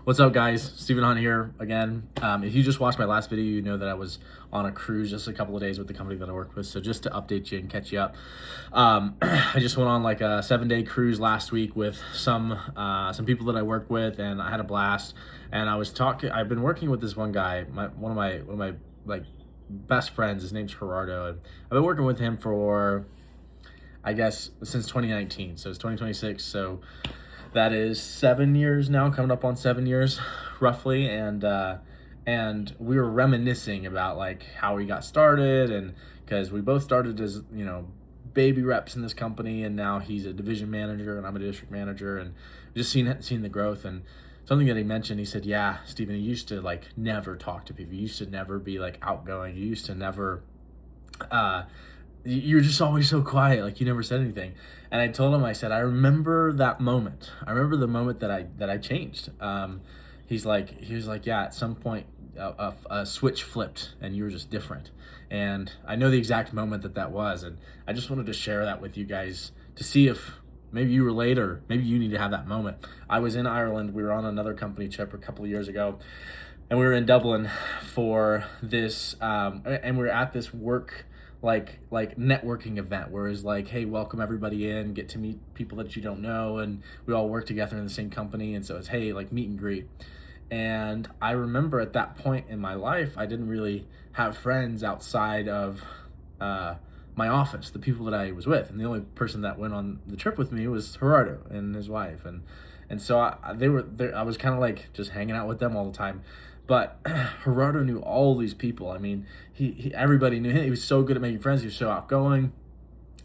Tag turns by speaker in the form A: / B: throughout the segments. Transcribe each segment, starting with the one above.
A: What's up, guys? Stephen Hunt here again. If you just watched my last video, you know that I was on a cruise just a couple of days with the company that I work with. So just to update you and catch you up, I just went on like a 7-day cruise last week with some people that I work with, and I had a blast. And I was talking. I've been working with this one guy, one of my like best friends. His name's Gerardo, and I've been working with him for, I guess, since 2019. So it's 2026. So that is 7 years now, coming up on 7 years, roughly. And we were reminiscing about like how we got started, and because we both started as baby reps in this company, and now he's a division manager and I'm a district manager, and just seen the growth. And something that he mentioned, he said, "Yeah, Stephen, you used to like never talk to people. You used to never be like outgoing. You used to never." You're just always so quiet, like you never said anything. And I told him, I said, I remember that moment. I remember the moment that I changed. He was like, yeah, at some point a switch flipped and you were just different. And I know the exact moment that was. And I just wanted to share that with you guys to see if maybe you relate, or maybe you need to have that moment. I was in Ireland. We were on another company trip a couple of years ago, and we were in Dublin for this, and we were at this work like networking event where it's like, hey, welcome everybody in, get to meet people that you don't know, and we all work together in the same company, and so it's, hey, like, meet and greet. And I remember at that point in my life, I didn't really have friends outside of my office, the people that I was with, and the only person that went on the trip with me was Gerardo and his wife, and so they were there. I was kind of like just hanging out with them all the time. But Gerardo knew all these people. I mean, he everybody knew him. He was so good at making friends. He was so outgoing,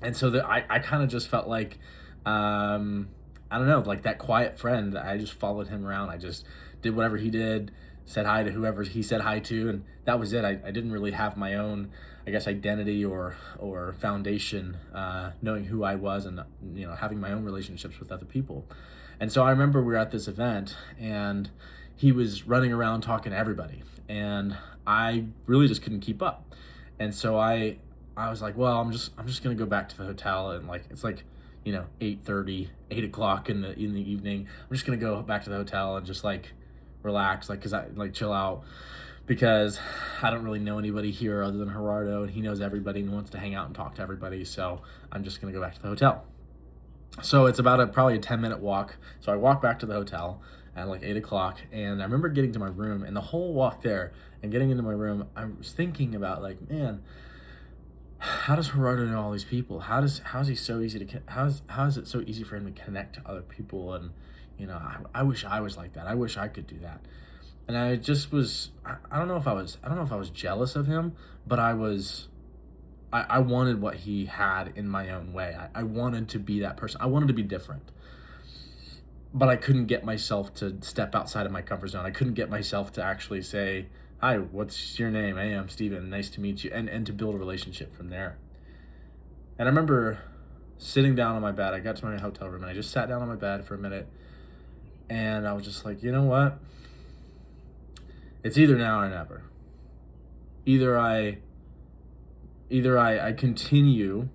A: and so I kind of just felt like, I don't know, like that quiet friend. I just followed him around. I just did whatever he did, said hi to whoever he said hi to, and that was it. I didn't really have my own, I guess, identity or foundation, knowing who I was, and having my own relationships with other people. And so I remember we were at this event, and he was running around talking to everybody, and I really just couldn't keep up. And so I was like, well, I'm just gonna go back to the hotel, and like it's like 8:30, 8 o'clock in the evening. I'm just gonna go back to the hotel and just like relax, like, cause I like chill out, because I don't really know anybody here other than Gerardo, and he knows everybody and wants to hang out and talk to everybody. So I'm just gonna go back to the hotel. So it's about probably a 10-minute walk. So I walk back to the hotel at like 8 o'clock, and I remember getting to my room, and the whole walk there and getting into my room, I was thinking about like, man, how does Gerardo know all these people? How is he so easy to how is it so easy for him to connect to other people? And I wish I was like that. I wish I could do that. And I just was, I don't know if I was jealous of him, but I wanted what he had in my own way. I wanted to be that person. I wanted to be different. But I couldn't get myself to step outside of my comfort zone. I couldn't get myself to actually say, hi, what's your name? Hey, I'm Steven. Nice to meet you. And to build a relationship from there. And I remember sitting down on my bed. I got to my hotel room, and I just sat down on my bed for a minute. And I was just like, you know what? It's either now or never. Either I continue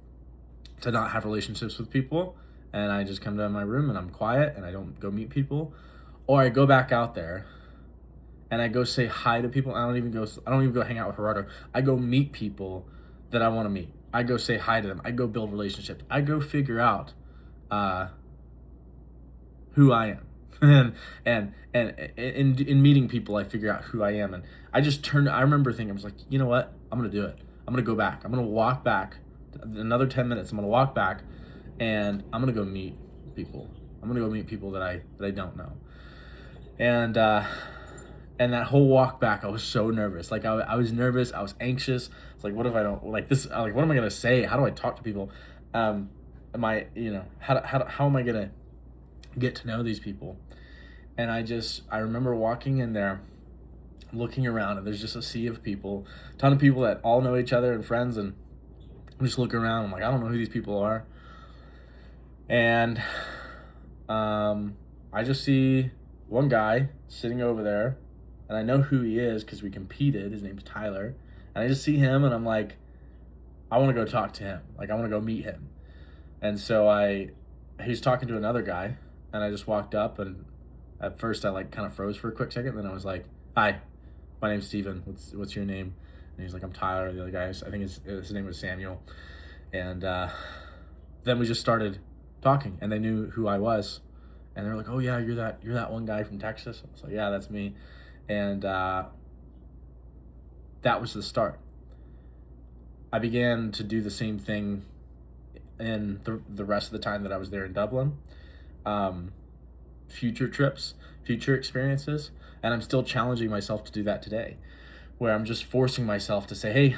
A: to not have relationships with people, and I just come to my room and I'm quiet and I don't go meet people, or I go back out there and I go say hi to people. I don't even go hang out with Gerardo. I go meet people that I want to meet. I go say hi to them. I go build relationships. I go figure out who I am. And in meeting people, I figure out who I am. And I remember thinking, I was like, you know what? I'm going to do it. I'm going to go back. I'm going to walk back another 10 minutes. I'm going to walk back, and I'm going to go meet people. I'm going to go meet people that I don't know. And that whole walk back, I was so nervous. Like I was nervous. I was anxious. It's like, what if I don't like this? Like, what am I going to say? How do I talk to people? Am I, how am I going to get to know these people? And I remember walking in there, looking around, and there's just a sea of people, a ton of people that all know each other and friends, and I'm just looking around. I'm like, I don't know who these people are. And I just see one guy sitting over there, and I know who he is because we competed. His name's Tyler. And I just see him, and I'm like, I want to go talk to him. Like, I want to go meet him. And so he's talking to another guy, and I just walked up, and at first I like kind of froze for a quick second. Then I was like, "Hi, my name's Steven. What's your name?" And he's like, "I'm Tyler." The other guys, I think his name was Samuel. And then we just started talking, and they knew who I was, and they're like, "Oh yeah, you're that one guy from Texas." I was like, "Yeah, that's me," and that was the start. I began to do the same thing in the rest of the time that I was there in Dublin. Um, Future trips, future experiences, and I'm still challenging myself to do that today, where I'm just forcing myself to say, "Hey,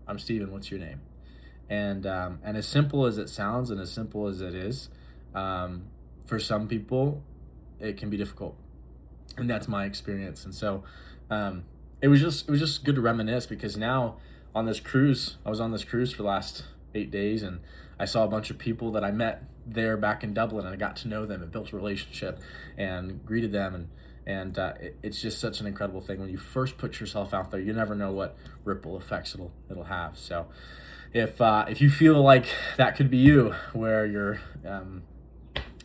A: I'm Steven. What's your name?" And as simple as it sounds, and as simple as it is, um, for some people, it can be difficult, and that's my experience. And so, um, it was just good to reminisce, because now on this cruise, I was on this cruise for the last 8 days, and I saw a bunch of people that I met there back in Dublin, and I got to know them and built a relationship and greeted them, and it's just such an incredible thing when you first put yourself out there. You never know what ripple effects it'll have. So if you feel like that could be you, where you're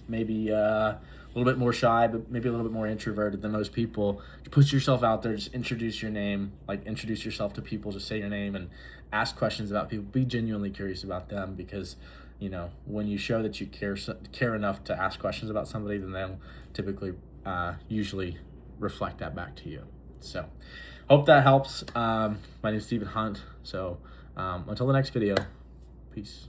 A: maybe a little bit more shy, but maybe a little bit more introverted than most people, just put yourself out there. Just introduce your name, like introduce yourself to people. Just say your name and ask questions about people. Be genuinely curious about them, because when you show that you care enough to ask questions about somebody, then they'll typically usually reflect that back to you. So hope that helps. My name is Stephen Hunt. So until the next video, peace.